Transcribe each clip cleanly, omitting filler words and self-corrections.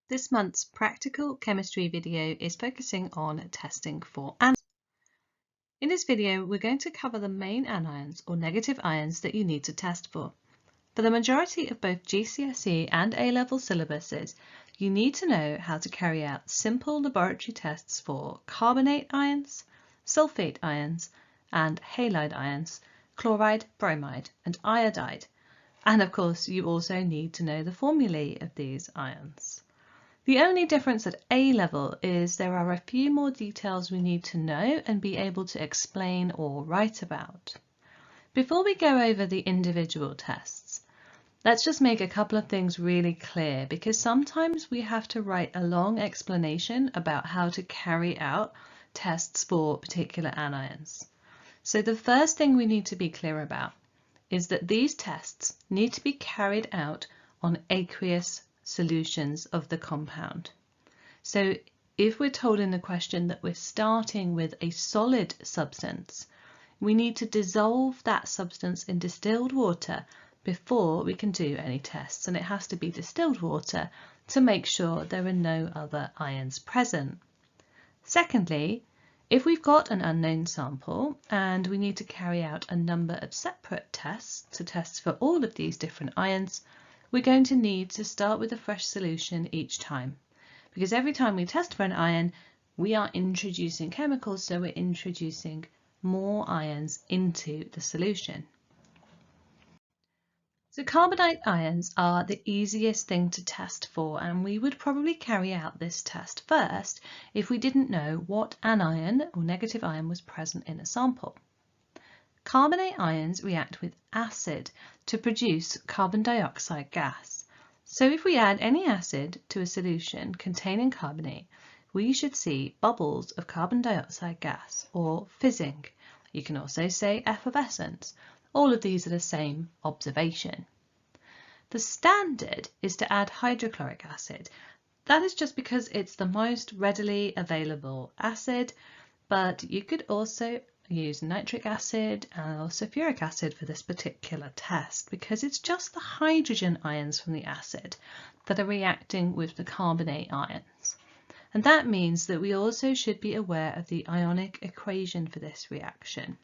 This month's practical chemistry video is focusing on testing for anions. In this video, we're going to cover the main anions or negative ions that you need to test for. For the majority of both GCSE and A-level syllabuses, you need to know how to carry out simple laboratory tests for carbonate ions, sulfate ions, and halide ions, chloride, bromide, and iodide. And of course, you also need to know the formulae of these ions. The only difference at A level is there are a few more details we need to know and be able to explain or write about. Before we go over the individual tests, let's just make a couple of things really clear, because sometimes we have to write a long explanation about how to carry out tests for particular anions. So the first thing we need to be clear about is that these tests need to be carried out on aqueous solutions of the compound. So if we're told in the question that we're starting with a solid substance, we need to dissolve that substance in distilled water before we can do any tests, and it has to be distilled water to make sure there are no other ions present. Secondly, if we've got an unknown sample and we need to carry out a number of separate tests to test for all of these different ions, we're going to need to start with a fresh solution each time, because every time we test for an ion, we are introducing chemicals, so we're introducing more ions into the solution. So carbonate ions are the easiest thing to test for, and we would probably carry out this test first if we didn't know what anion or negative ion was present in a sample. Carbonate ions react with acid to produce carbon dioxide gas. So if we add any acid to a solution containing carbonate, we should see bubbles of carbon dioxide gas, or fizzing. You can also say effervescence. All of these are the same observation. The standard is to add hydrochloric acid. That is just because it's the most readily available acid, but you could also use nitric acid or sulfuric acid for this particular test, because it's just the hydrogen ions from the acid that are reacting with the carbonate ions. And that means that we also should be aware of the ionic equation for this reaction.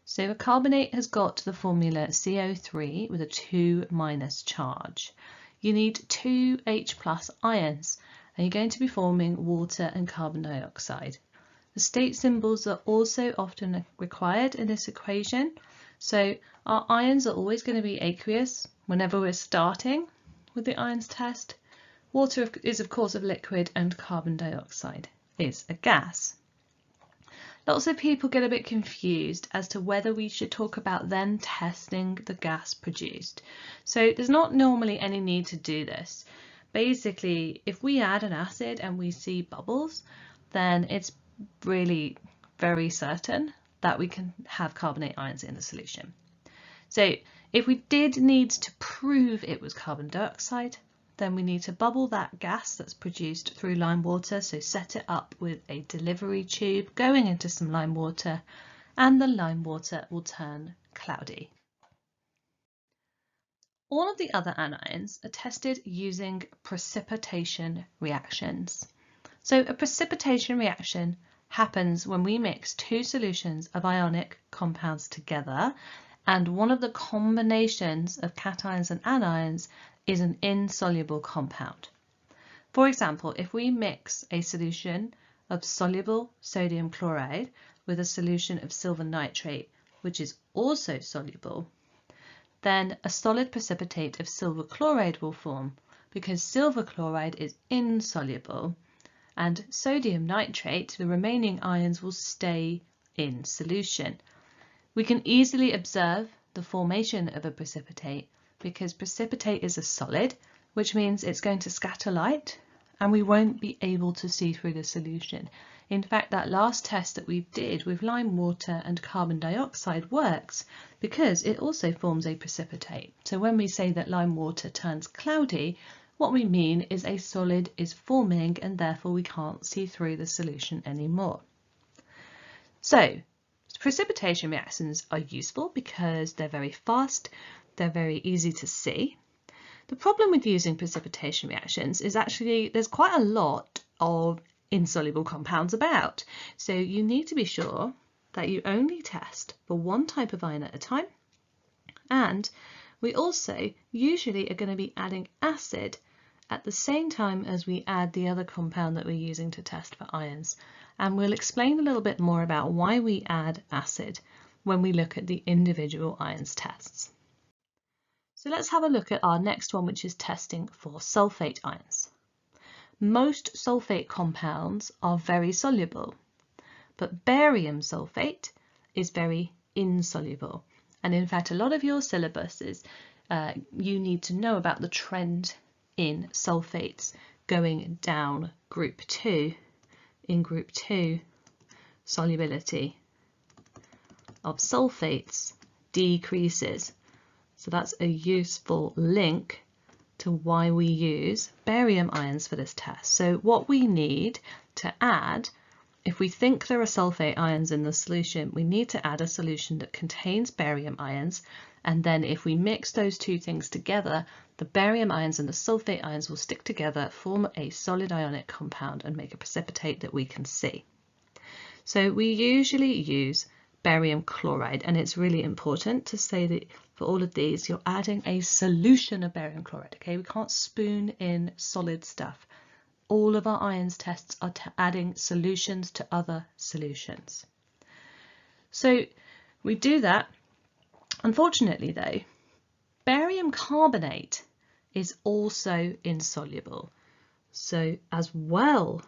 So a carbonate has got the formula CO3 with a 2- charge. You need 2 H+ ions, and you're going to be forming water and carbon dioxide. The state symbols are also often required in this equation, so our ions are always going to be aqueous whenever we're starting with the ions test. Water is of course a liquid and carbon dioxide is a gas. Lots of people get a bit confused as to whether we should talk about then testing the gas produced. So there's not normally any need to do this. Basically, if we add an acid and we see bubbles, then it's really very certain that we can have carbonate ions in the solution. So if we did need to prove it was carbon dioxide, then we need to bubble that gas that's produced through lime water, so set it up with a delivery tube going into some lime water, and the lime water will turn cloudy. All of the other anions are tested using precipitation reactions. So a precipitation reaction happens when we mix two solutions of ionic compounds together, and one of the combinations of cations and anions is an insoluble compound. For example, if we mix a solution of soluble sodium chloride with a solution of silver nitrate, which is also soluble, then a solid precipitate of silver chloride will form, because silver chloride is insoluble, and sodium nitrate, the remaining ions, will stay in solution. We can easily observe the formation of a precipitate because precipitate is a solid, which means it's going to scatter light and we won't be able to see through the solution. In fact, that last test that we did with lime water and carbon dioxide works because it also forms a precipitate. So when we say that lime water turns cloudy, what we mean is a solid is forming and therefore we can't see through the solution anymore. So precipitation reactions are useful because they're very fast, they're very easy to see. The problem with using precipitation reactions is actually there's quite a lot of insoluble compounds about. So you need to be sure that you only test for one type of ion at a time. And we also usually are going to be adding acid at the same time as we add the other compound that we're using to test for ions. And we'll explain a little bit more about why we add acid when we look at the individual ions tests. So let's have a look at our next one, which is testing for sulfate ions. Most sulfate compounds are very soluble, but barium sulfate is very insoluble. And in fact, a lot of your syllabuses, you need to know about the trend in sulfates going down group 2. In group 2, solubility of sulfates decreases. So that's a useful link to why we use barium ions for this test. So what we need to add, if we think there are sulfate ions in the solution, we need to add a solution that contains barium ions. And then if we mix those two things together, the barium ions and the sulfate ions will stick together, form a solid ionic compound and make a precipitate that we can see. So we usually use barium chloride, and it's really important to say that for all of these you're adding a solution of barium chloride. Okay, we can't spoon in solid stuff. All of our ions tests are adding solutions to other solutions. So we do that. Unfortunately though, barium carbonate is also insoluble. So as well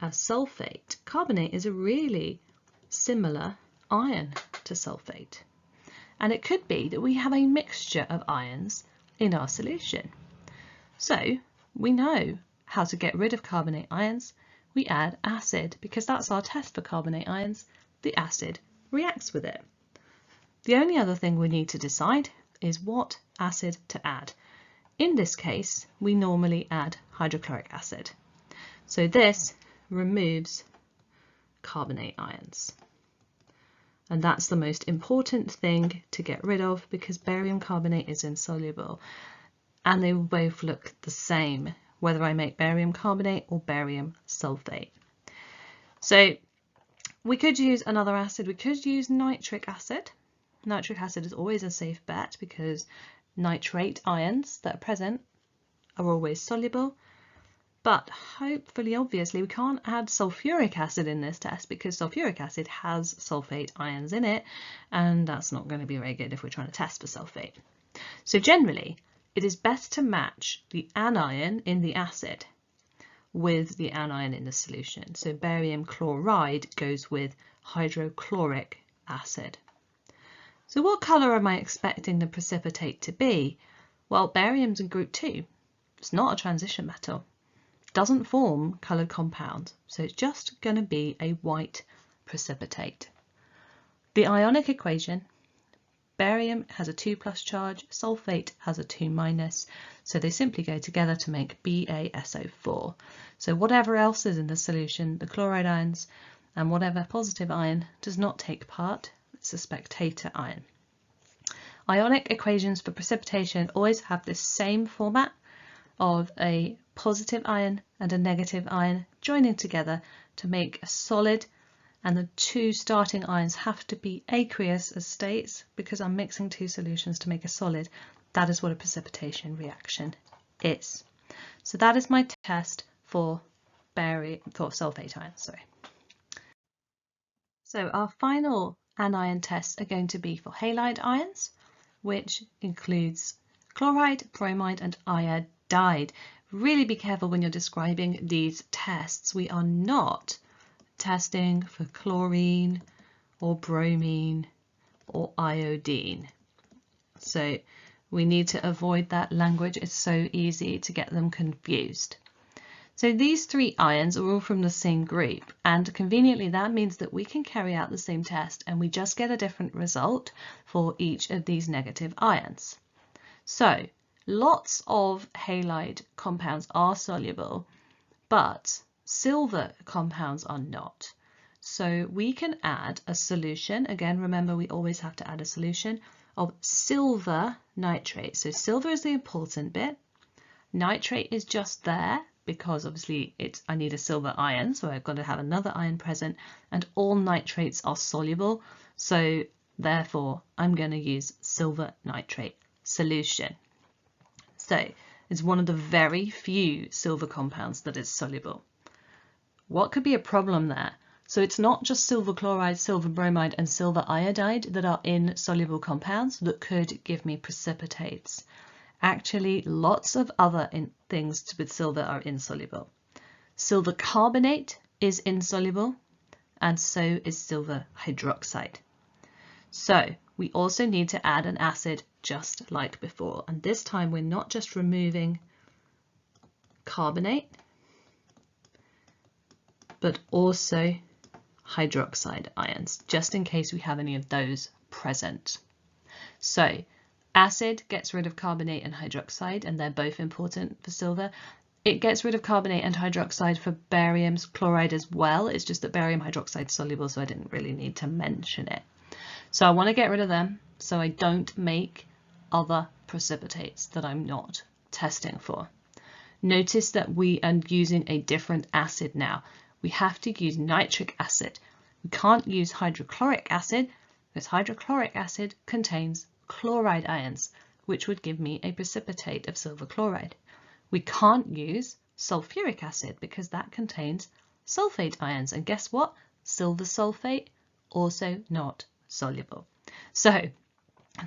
as sulfate, carbonate is a really similar ion to sulfate. And it could be that we have a mixture of ions in our solution. So we know how to get rid of carbonate ions. We add acid because that's our test for carbonate ions. The acid reacts with it. The only other thing we need to decide is what acid to add. In this case, we normally add hydrochloric acid. So this removes carbonate ions. And that's the most important thing to get rid of because barium carbonate is insoluble. And they both look the same, whether I make barium carbonate or barium sulfate. So we could use another acid. We could use nitric acid. Nitric acid is always a safe bet because nitrate ions that are present are always soluble. But hopefully, obviously, we can't add sulfuric acid in this test because sulfuric acid has sulfate ions in it, and that's not going to be very good if we're trying to test for sulfate. So generally, it is best to match the anion in the acid with the anion in the solution. So barium chloride goes with hydrochloric acid. So what colour am I expecting the precipitate to be? Well, barium's in group 2. It's not a transition metal. Doesn't form coloured compounds, so it's just going to be a white precipitate. The ionic equation, barium has a 2+ charge, sulfate has a 2-, so they simply go together to make BaSO4. So whatever else is in the solution, the chloride ions and whatever positive ion does not take part, it's a spectator ion. Ionic equations for precipitation always have this same format of a positive ion and a negative ion joining together to make a solid, and the two starting ions have to be aqueous as states because I'm mixing two solutions to make a solid. That is what a precipitation reaction is. So that is my test for sulfate ions. So our final anion tests are going to be for halide ions, which includes chloride, bromide and iodide. Really be careful when you're describing these tests. We are not testing for chlorine or bromine or iodine. So we need to avoid that language. It's so easy to get them confused. So these three ions are all from the same group, and conveniently that means that we can carry out the same test and we just get a different result for each of these negative ions. So lots of halide compounds are soluble, but silver compounds are not. So we can add a solution. Again, remember we always have to add a solution of silver nitrate. So silver is the important bit. Nitrate is just there because obviously I need a silver ion, so I've got to have another ion present, and all nitrates are soluble, so therefore I'm going to use silver nitrate solution. So it's one of the very few silver compounds that is soluble. What could be a problem there? So it's not just silver chloride, silver bromide and silver iodide that are insoluble compounds that could give me precipitates. Actually, lots of other things with silver are insoluble. Silver carbonate is insoluble, and so is silver hydroxide. So we also need to add an acid just like before, and this time we're not just removing carbonate, but also hydroxide ions, just in case we have any of those present. So acid gets rid of carbonate and hydroxide, and they're both important for silver. It gets rid of carbonate and hydroxide for barium chloride as well. It's just that barium hydroxide is soluble, so I didn't really need to mention it. So I want to get rid of them so I don't make other precipitates that I'm not testing for. Notice that we are using a different acid now. We have to use nitric acid. We can't use hydrochloric acid because hydrochloric acid contains chloride ions, which would give me a precipitate of silver chloride. We can't use sulfuric acid because that contains sulfate ions, and guess what? Silver sulfate, also not soluble. So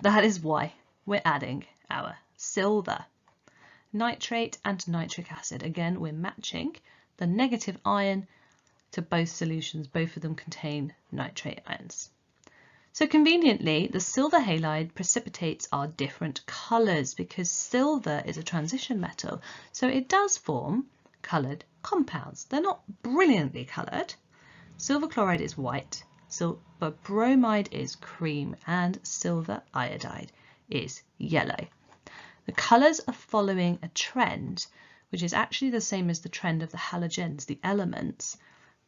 that is why we're adding our silver. Nitrate and nitric acid. Again, we're matching the negative ion to both solutions. Both of them contain nitrate ions. So conveniently, the silver halide precipitates are different colours because silver is a transition metal, so it does form coloured compounds. They're not brilliantly coloured. Silver chloride is white, silver bromide is cream, and silver iodide is yellow. The colours are following a trend, which is actually the same as the trend of the halogens, the elements,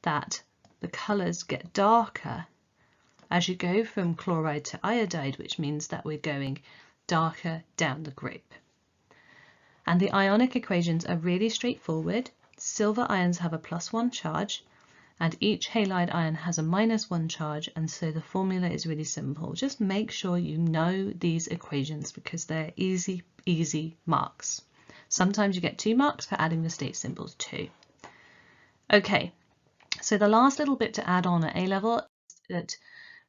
that the colours get darker as you go from chloride to iodide, which means that we're going darker down the group. And the ionic equations are really straightforward. Silver ions have a +1 charge, and each halide ion has a -1 charge, and so the formula is really simple. Just make sure you know these equations because they're easy marks. Sometimes you get 2 marks for adding the state symbols too. Okay, so the last little bit to add on at A-level is that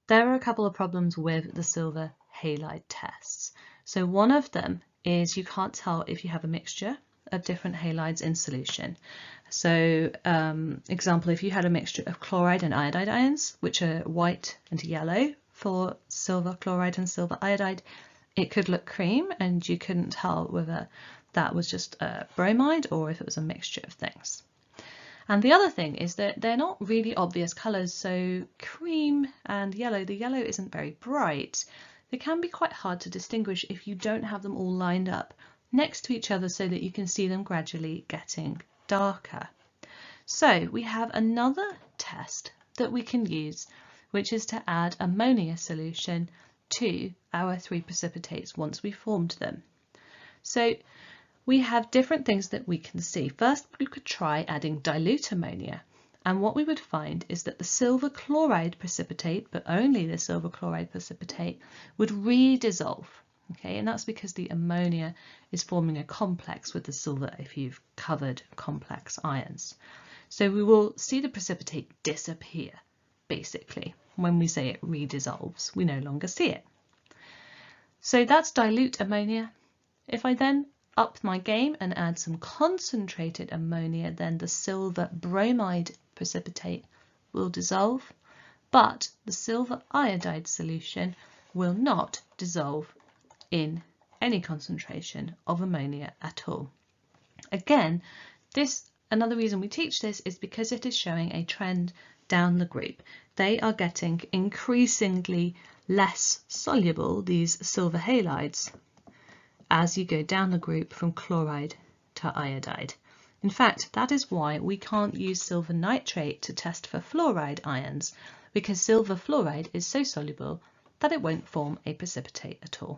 there are a couple of problems with the silver halide tests. So one of them is you can't tell if you have a mixture of different halides in solution. So example, if you had a mixture of chloride and iodide ions, which are white and yellow for silver chloride and silver iodide, it could look cream and you couldn't tell whether that was just a bromide or if it was a mixture of things. And the other thing is that they're not really obvious colours, so cream and yellow, the yellow isn't very bright. They can be quite hard to distinguish if you don't have them all lined up next to each other so that you can see them gradually getting darker. So we have another test that we can use, which is to add ammonia solution to our 3 precipitates once we formed them. So we have different things that we can see. First, we could try adding dilute ammonia, and what we would find is that the silver chloride precipitate, but only the silver chloride precipitate, would redissolve. Okay, and that's because the ammonia is forming a complex with the silver if you've covered complex ions. So we will see the precipitate disappear, basically. When we say it redissolves, we no longer see it. So that's dilute ammonia. If I then up my game and add some concentrated ammonia, then the silver bromide precipitate will dissolve, but the silver iodide solution will not dissolve in any concentration of ammonia at all. Again, another reason we teach this is because it is showing a trend down the group. They are getting increasingly less soluble, these silver halides, as you go down the group from chloride to iodide. In fact, that is why we can't use silver nitrate to test for fluoride ions, because silver fluoride is so soluble that it won't form a precipitate at all.